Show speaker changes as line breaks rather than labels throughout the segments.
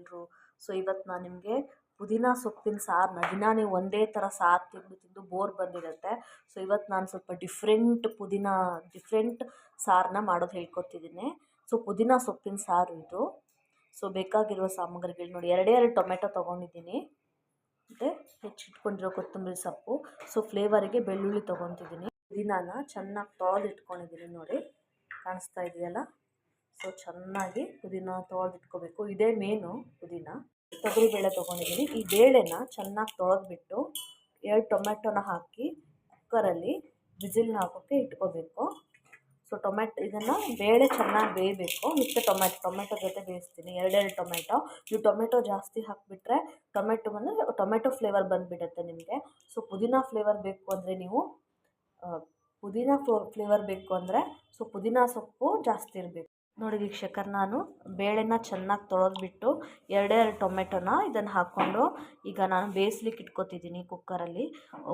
ಎಲ್ರು. ಸೊ ಇವತ್ತು ನಾನು ನಿಮಗೆ ಪುದೀನ ಸೊಪ್ಪಿನ ಸಾರನ್ನ ದಿನ ನೀವು ಒಂದೇ ಥರ ಸಾರು ತಿಂದು ತಿಂದು ಬೋರ್ ಬಂದಿರುತ್ತೆ. ಸೊ ಇವತ್ತು ನಾನು ಸ್ವಲ್ಪ ಡಿಫ್ರೆಂಟ್ ಸಾರನ್ನ ಮಾಡೋದು ಹೇಳ್ಕೊಡ್ತಿದ್ದೀನಿ. ಸೊ ಪುದೀನ ಸೊಪ್ಪಿನ ಸಾರು ಇದು. ಸೊ ಬೇಕಾಗಿರುವ ಸಾಮಗ್ರಿಗಳು ನೋಡಿ, ಎರಡೇ ಟೊಮೆಟೊ ತೊಗೊಂಡಿದ್ದೀನಿ, ಮತ್ತು ಹೆಚ್ಚಿಟ್ಕೊಂಡಿರೋ ಕೊತ್ತಂಬರಿ ಸೊಪ್ಪು. ಸೊ ಫ್ಲೇವರಿಗೆ ಬೆಳ್ಳುಳ್ಳಿ ತೊಗೊತಿದ್ದೀನಿ. ಪುದೀನಾನ ಚೆನ್ನಾಗಿ ತೊಳೆದು ಇಟ್ಕೊಂಡಿದ್ದೀನಿ ನೋಡಿ, ಕಾಣಿಸ್ತಾ ಇದೆಯಲ್ಲ. ಸೊ ಚೆನ್ನಾಗಿ ಪುದೀನ ತೊಳೆದು ಇಟ್ಕೋಬೇಕು, ಇದೇ ಮೇನು ಪುದೀನ. ತೊಗರಿಬೇಳೆ ತೊಗೊಂಡಿದ್ದೀನಿ. ಈ ಬೇಳೆನ ಚೆನ್ನಾಗಿ ತೊಳೆದ್ಬಿಟ್ಟು 2 ಟೊಮೆಟೊನ ಹಾಕಿ ಕುಕ್ಕರಲ್ಲಿ ವಿಸಿಲ್ನ ಹಾಕೋಕ್ಕೆ ಇಟ್ಕೋಬೇಕು. ಸೊ ಇದನ್ನು ಬೇಳೆ ಚೆನ್ನಾಗಿ ಬೇಯಬೇಕು. ಮತ್ತು ಟೊಮೆಟೊ ಜೊತೆ ಬೇಯಿಸ್ತೀನಿ, 2 ಟೊಮೆಟೊ. ನೀವು ಟೊಮೆಟೊ ಜಾಸ್ತಿ ಹಾಕಿಬಿಟ್ರೆ ಟೊಮೆಟೊ ಫ್ಲೇವರ್ ಬಂದುಬಿಡುತ್ತೆ ನಿಮಗೆ. ಸೊ ಪುದೀನ ಫ್ಲೇವರ್ ಬೇಕು ಅಂದರೆ ಸೊ ಪುದೀನ ಸೊಪ್ಪು ಜಾಸ್ತಿ ಇರಬೇಕು ನೋಡಿ ವೀಕ್ಷಕರು. ನಾನು ಬೇಳೆನ ಚೆನ್ನಾಗಿ ತೊಳೆದ್ಬಿಟ್ಟು 2 ಟೊಮೆಟೊನ ಇದನ್ನು ಹಾಕ್ಕೊಂಡು ಈಗ ನಾನು ಬೇಯಿಸ್ಲಿಕ್ಕೆ ಇಟ್ಕೊತಿದ್ದೀನಿ ಕುಕ್ಕರಲ್ಲಿ.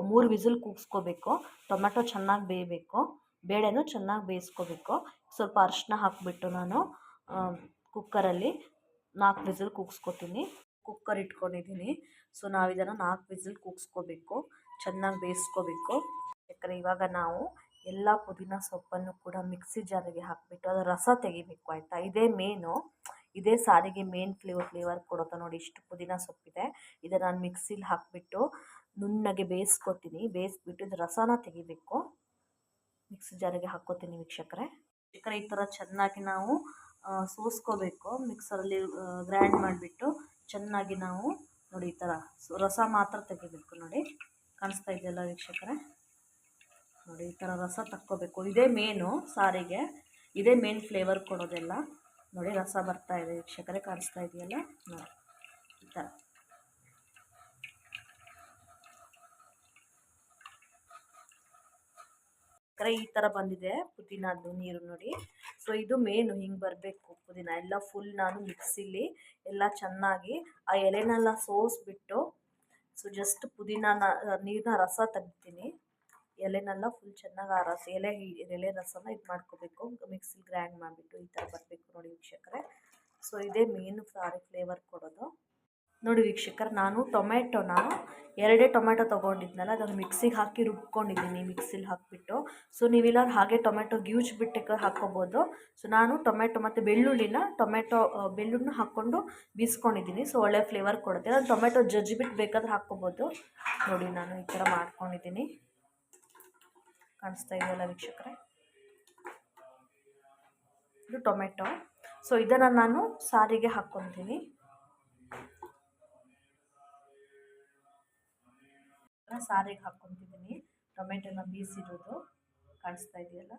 3 ವಿಸಿಲ್ ಕೂಗಿಸ್ಕೋಬೇಕು. ಟೊಮೆಟೊ ಚೆನ್ನಾಗಿ ಬೇಯಬೇಕು, ಬೇಳೆನೂ ಚೆನ್ನಾಗಿ ಬೇಯಿಸ್ಕೋಬೇಕು. ಸ್ವಲ್ಪ ಅರಿಶಿನ ಹಾಕಿಬಿಟ್ಟು ನಾನು ಕುಕ್ಕರಲ್ಲಿ 4 ವಿಸಿಲ್ ಕೂಗಿಸ್ಕೊತೀನಿ. ಕುಕ್ಕರ್ ಇಟ್ಕೊಂಡಿದ್ದೀನಿ. ಸೊ ನಾವು ಇದನ್ನು 4 ವಿಸಿಲ್ ಕೂಗಿಸ್ಕೋಬೇಕು, ಚೆನ್ನಾಗಿ ಬೇಯಿಸ್ಕೋಬೇಕು. ಯಾಕಂದರೆ ಇವಾಗ ನಾವು ಎಲ್ಲ ಪುದೀನ ಸೊಪ್ಪನ್ನು ಕೂಡ ಮಿಕ್ಸಿ ಜಾರಿಗೆ ಹಾಕಿಬಿಟ್ಟು ಅದರ ರಸ ತೆಗಿಬೇಕು, ಆಯಿತಾ. ಇದೇ ಸಾರಿಗೆ ಮೇನ್ ಫ್ಲೇವರ್ ಕೊಡುತ್ತೆ ನೋಡಿ. ಇಷ್ಟು ಪುದೀನ ಸೊಪ್ಪಿದೆ, ಇದನ್ನು ನಾನು ಮಿಕ್ಸಿಲಿ ಹಾಕಿಬಿಟ್ಟು ನುಣ್ಣಗೆ ಬೇಯಿಸ್ಕೊತೀನಿ. ಬೇಯಿಸ್ಬಿಟ್ಟು ಇದು ರಸನ ತೆಗಿಬೇಕು. ಮಿಕ್ಸಿ ಜಾರಿಗೆ ಹಾಕ್ಕೋತೀನಿ ವೀಕ್ಷಕರೇ. ಈ ಥರ ಚೆನ್ನಾಗಿ ನಾವು ಸೋಸ್ಕೋಬೇಕು. ಮಿಕ್ಸರಲ್ಲಿ ಗ್ರೈಂಡ್ ಮಾಡಿಬಿಟ್ಟು ಚೆನ್ನಾಗಿ ನಾವು ನೋಡಿ ಈ ಥರ ರಸ ಮಾತ್ರ ತೆಗಿಬೇಕು ನೋಡಿ. ಕಾಣಿಸ್ತಾ ಇದೆಯಲ್ಲ ವೀಕ್ಷಕರೇ, ನೋಡಿ ಈ ಥರ ರಸ ತಕ್ಕೋಬೇಕು. ಇದೇ ಮೇನು ಸಾರಿಗೆ, ಇದೇ ಮೇನ್ ಫ್ಲೇವರ್ ಕೊಡೋದೆಲ್ಲ ನೋಡಿ. ರಸ ಬರ್ತಾ ಇದೆ ವೀಕ್ಷಕರೇ, ಕಾಣಿಸ್ತಾ ಇದೆಯಲ್ಲ ನೋಡಿ. ಈ ಥರ ಈ ಥರ ಬಂದಿದೆ ಪುದೀನದ್ದು ನೀರು ನೋಡಿ. ಸೊ ಇದು ಮೇನು ಹಿಂಗೆ ಬರಬೇಕು ಪುದೀನ ಎಲ್ಲ ಫುಲ್. ನಾನು ಮಿಕ್ಸಿಲಿ ಎಲ್ಲ ಚೆನ್ನಾಗಿ ಆ ಎಲೆನೆಲ್ಲ ಸೋಸ್ಬಿಟ್ಟು, ಸೊ ಜಸ್ಟ್ ಪುದೀನನ ನೀರನ್ನ ರಸ ತೆಗ್ತೀನಿ. ಎಲೆನೆಲ್ಲ ಫುಲ್ ಚೆನ್ನಾಗಿ ಆ ರಸ ಎಲೆ ರಸನ ಇದು ಮಾಡ್ಕೋಬೇಕು. ಮಿಕ್ಸಿಲಿ ಗ್ರೈಂಡ್ ಮಾಡಿಬಿಟ್ಟು ಈ ಥರ ಬರಬೇಕು ನೋಡಿ ವೀಕ್ಷಕರೇ. ಸೊ ಇದೇ ಮೇನು ಸಾರಿಗೆ ಫ್ಲೇವರ್ ಕೊಡೋದು ನೋಡಿ ವೀಕ್ಷಕರು. ನಾನು ಟೊಮೆಟೊನ 2 ಟೊಮೆಟೊ ತೊಗೊಂಡಿದ್ನಲ್ಲ, ಅದನ್ನು ಮಿಕ್ಸಿಗೆ ಹಾಕಿ ರುಬ್ಕೊಂಡಿದ್ದೀನಿ, ಮಿಕ್ಸಿಲಿ ಹಾಕಿಬಿಟ್ಟು. ಸೊ ನೀವಿಲ್ಲ ಹಾಗೆ ಟೊಮೆಟೊ ಬಿಟ್ಟು ಹಾಕ್ಕೋಬೋದು. ಸೊ ನಾನು ಟೊಮೆಟೊ ಮತ್ತು ಬೆಳ್ಳುಳ್ಳಿನ ಹಾಕ್ಕೊಂಡು ಬೀಸ್ಕೊಂಡಿದ್ದೀನಿ. ಸೊ ಒಳ್ಳೆ ಫ್ಲೇವರ್ ಕೊಡುತ್ತೆ. ನಾನು ಟೊಮೆಟೊ ಜಜ್ಜಿಬಿಟ್ಟು ಬೇಕಾದ್ರೆ ಹಾಕ್ಕೋಬೋದು ನೋಡಿ. ನಾನು ಈ ಥರ ಮಾಡ್ಕೊಂಡಿದ್ದೀನಿ, ಕಾಣಿಸ್ತಾ ಇದೆಯಲ್ಲ ವೀಕ್ಷಕರೇ, ಇದು ಟೊಮೆಟೊ. ಸೊ ಇದನ್ನು ನಾನು ಸಾರಿಗೆ ಹಾಕ್ಕೊತೀನಿ. ಸಾರಿಗೆ ಹಾಕ್ಕೊತಿದ್ದೀನಿ ಟೊಮೆಟೊನ ಬೀಸಿರೋದು, ಕಾಣಿಸ್ತಾ ಇದೆಯಲ್ಲ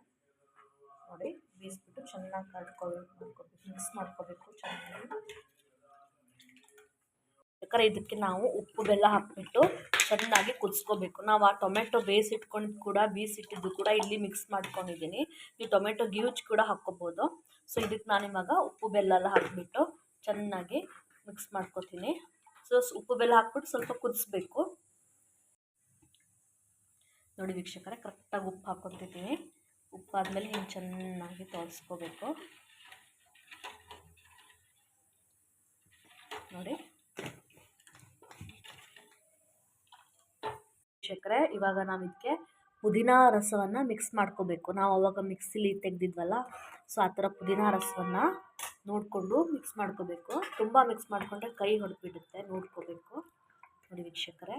ನೋಡಿ. ಬೀಸ್ಬಿಟ್ಟು ಚೆನ್ನಾಗಿ ಮಿಕ್ಸ್ ಮಾಡ್ಕೋಬೇಕು ಚೆನ್ನಾಗಿ. ಯಾಕಂದರೆ ಇದಕ್ಕೆ ನಾವು ಉಪ್ಪು ಬೆಲ್ಲ ಹಾಕಿಬಿಟ್ಟು ಚೆನ್ನಾಗಿ ಕುದಿಸ್ಕೋಬೇಕು. ನಾವು ಆ ಟೊಮೆಟೊ ಬೀಸಿಟ್ಟಿದ್ದು ಕೂಡ ಇಲ್ಲಿ ಮಿಕ್ಸ್ ಮಾಡ್ಕೊಂಡಿದ್ದೀನಿ. ನೀವು ಟೊಮೆಟೊ ಕೂಡ ಹಾಕ್ಕೋಬೋದು. ಸೊ ಇದಕ್ಕೆ ನಾನು ಇವಾಗ ಉಪ್ಪು ಬೆಲ್ಲ ಎಲ್ಲ ಹಾಕಿಬಿಟ್ಟು ಚೆನ್ನಾಗಿ ಮಿಕ್ಸ್ ಮಾಡ್ಕೋತೀನಿ. ಸೊ ಉಪ್ಪು ಬೆಲ್ಲ ಹಾಕ್ಬಿಟ್ಟು ಸ್ವಲ್ಪ ಕುದಿಸ್ಬೇಕು ನೋಡಿ ವೀಕ್ಷಕರೇ. ಕರೆಕ್ಟಾಗಿ ಉಪ್ಪು ಹಾಕ್ಕೊತಿದ್ದೀನಿ. ಉಪ್ಪಾದಮೇಲೆ ಹಿಂಗೆ ಚೆನ್ನಾಗಿ ತೊಳ್ಸ್ಕೋಬೇಕು ನೋಡಿ ವೀಕ್ಷಕರೇ. ಇವಾಗ ನಾವು ಇದಕ್ಕೆ ಪುದೀನ ರಸವನ್ನು ಮಿಕ್ಸ್ ಮಾಡ್ಕೋಬೇಕು. ನಾವು ಅವಾಗ ಮಿಕ್ಸಿಲಿ ತೆಗೆದಿದ್ವಲ್ಲ, ಸೊ ಆ ಥರ ಪುದೀನ ರಸವನ್ನು ನೋಡಿಕೊಂಡು ಮಿಕ್ಸ್ ಮಾಡ್ಕೋಬೇಕು. ತುಂಬ ಮಿಕ್ಸ್ ಮಾಡಿಕೊಂಡ್ರೆ ಕೈ ಹೊಡೆದ್ಬಿಡುತ್ತೆ, ನೋಡ್ಕೋಬೇಕು ನೋಡಿ ವೀಕ್ಷಕರೇ.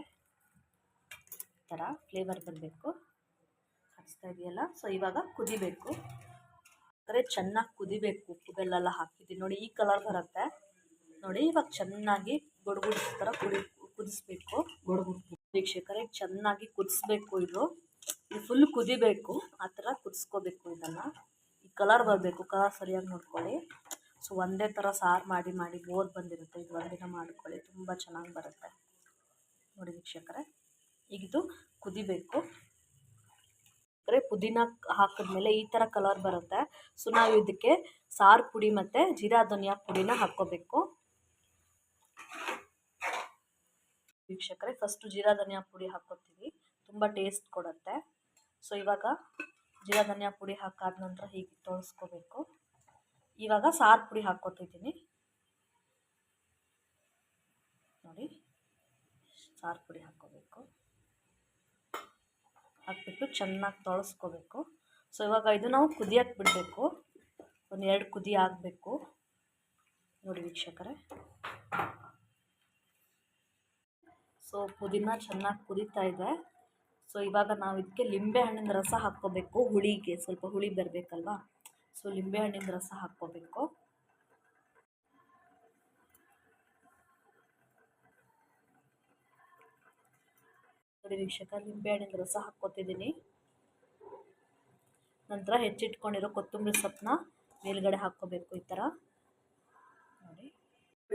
ಈ ಥರ ಫ್ಲೇವರ್ ಬರಬೇಕು, ಕಾಣಿಸ್ತಾ ಇದೆಯಲ್ಲ. ಸೊ ಇವಾಗ ಕುದಿಬೇಕು, ಚೆನ್ನಾಗಿ ಕುದಿಬೇಕು. ಉಪ್ಪು ಬೆಲ್ಲ ಎಲ್ಲ ಹಾಕಿದ್ದೀನಿ ನೋಡಿ, ಈ ಕಲರ್ ಬರುತ್ತೆ ನೋಡಿ. ಇವಾಗ ಚೆನ್ನಾಗಿ ಗೊಡ್ಗುಡ್ ಥರ ಕುದಿಸ್ಬೇಕು. ವೀಕ್ಷಕರೇ ಚೆನ್ನಾಗಿ ಕುದಿಸ್ಬೇಕು. ಇದು ಫುಲ್ ಕುದಿಬೇಕು, ಆ ಥರ ಕುದಿಸ್ಕೋಬೇಕು. ಇದನ್ನು ಈ ಕಲರ್ ಬರಬೇಕು, ಕಲರ್ ಸರಿಯಾಗಿ ನೋಡ್ಕೊಳ್ಳಿ. ಸೊ ಒಂದೇ ಥರ ಸಾರು ಮಾಡಿ ಬೋರ್ ಬಂದಿರುತ್ತೆ. ಇದು ಒಂದಿನ ಮಾಡ್ಕೊಳ್ಳಿ, ತುಂಬ ಚೆನ್ನಾಗಿ ಬರುತ್ತೆ ನೋಡಿ ವೀಕ್ಷಕರೇ. ಈಗ ಇದು ಕುದಿಬೇಕು. ಪುದೀನ ಹಾಕಿದ್ಮೇಲೆ ಈ ಥರ ಕಲರ್ ಬರುತ್ತೆ. ಸೊ ನಾವು ಇದಕ್ಕೆ ಸಾರು ಪುಡಿ ಮತ್ತು ಜೀರಾ ಧನಿಯಾ ಪುಡಿನ ಹಾಕ್ಕೋಬೇಕು ವೀಕ್ಷಕರೇ. ಫಸ್ಟು ಜೀರಾ ಧನಿಯಾ ಪುಡಿ ಹಾಕ್ಕೊತೀವಿ, ತುಂಬ ಟೇಸ್ಟ್ ಕೊಡುತ್ತೆ. ಸೊ ಇವಾಗ ಜೀರಾ ಧನಿಯಾ ಪುಡಿ ಹಾಕಾದ ನಂತರ ಹೀಗೆ ತೊಳ್ಸ್ಕೋಬೇಕು. ಇವಾಗ ಸಾರು ಪುಡಿ ಹಾಕ್ಕೊತಿದ್ದೀನಿ. ನೋಡಿ ಸಾರು ಪುಡಿ ಹಾಕ್ಕೋಬೇಕು, ಹಾಕ್ಬಿಟ್ಟು ಚೆನ್ನಾಗಿ ತೊಳಸ್ಕೋಬೇಕು. ಸೊ ಇವಾಗ ಇದು ನಾವು ಕುದಿಯೋಕ್ಕೆ ಬಿಡಬೇಕು, ಒಂದು 2 ಕುದಿ ಆಗಬೇಕು. ನೋಡಿ ವೀಕ್ಷಕರೇ, ಸೊ ಪುದೀನ ಚೆನ್ನಾಗಿ ಕುದೀತಾ ಇದೆ. ಸೊ ಇವಾಗ ನಾವು ಇದಕ್ಕೆ ಲಿಂಬೆಹಣ್ಣಿನ ರಸ ಹಾಕ್ಕೋಬೇಕು, ಹುಳಿಗೆ ಸ್ವಲ್ಪ ಹುಳಿ ಬರಬೇಕಲ್ವಾ. ಸೊ ಲಿಂಬೆಹಣ್ಣಿನ ರಸ ಹಾಕ್ಕೋಬೇಕು. ನೋಡಿ ವೀಕ್ಷಕ, ಲಿಂಬೆಹಣ್ಣಿನ ರಸ ಹಾಕ್ಕೋತಿದ್ದೀನಿ. ನಂತರ ಹೆಚ್ಚಿಟ್ಕೊಂಡಿರೋ ಕೊತ್ತಂಬರಿ ಸೊಪ್ಪನ್ನ ಮೇಲ್ಗಡೆ ಹಾಕ್ಕೋಬೇಕು ಈ ಥರ. ನೋಡಿ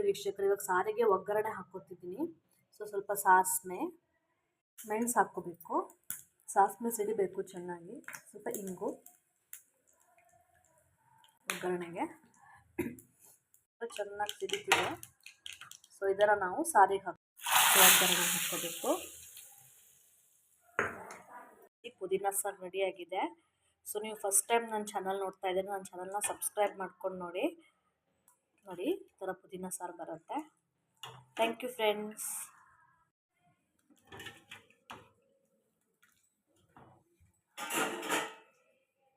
ವೀಕ್ಷಕರು, ಇವಾಗ ಸಾರಿಗೆ ಒಗ್ಗರಣೆ ಹಾಕ್ಕೋತಿದ್ದೀನಿ. ಸೊ ಸ್ವಲ್ಪ ಸಾಸಿವೆ, ಮೆಣಸು ಹಾಕ್ಕೋಬೇಕು, ಸಾಸಿವೆ ಸಿಡಿಬೇಕು ಚೆನ್ನಾಗಿ, ಸ್ವಲ್ಪ ಇಂಗು ಒಗ್ಗರಣೆಗೆ ಚೆನ್ನಾಗಿ ಸಿಡಿತಿದೆ. ಸೊ ಇದನ್ನು ನಾವು ಸಾರಿಗೆ ಒಗ್ಗರಣೆ ಹಾಕ್ಕೋಬೇಕು. ಈ ಪುದೀನ ಸಾರು ರೆಡಿಯಾಗಿದೆ. ಸೊ ನೀವು ಫಸ್ಟ್ ಟೈಮ್ ನನ್ನ ಚಾನಲ್ ನೋಡ್ತಾ ಇದ್ದೀರಿ, ನನ್ನ ಚಾನಲ್ನ ಸಬ್ಸ್ಕ್ರೈಬ್ ಮಾಡ್ಕೊಂಡು ನೋಡಿ ಈ ಥರ ಪುದೀನ ಸಾರು ಬರುತ್ತೆ. Thank you friends.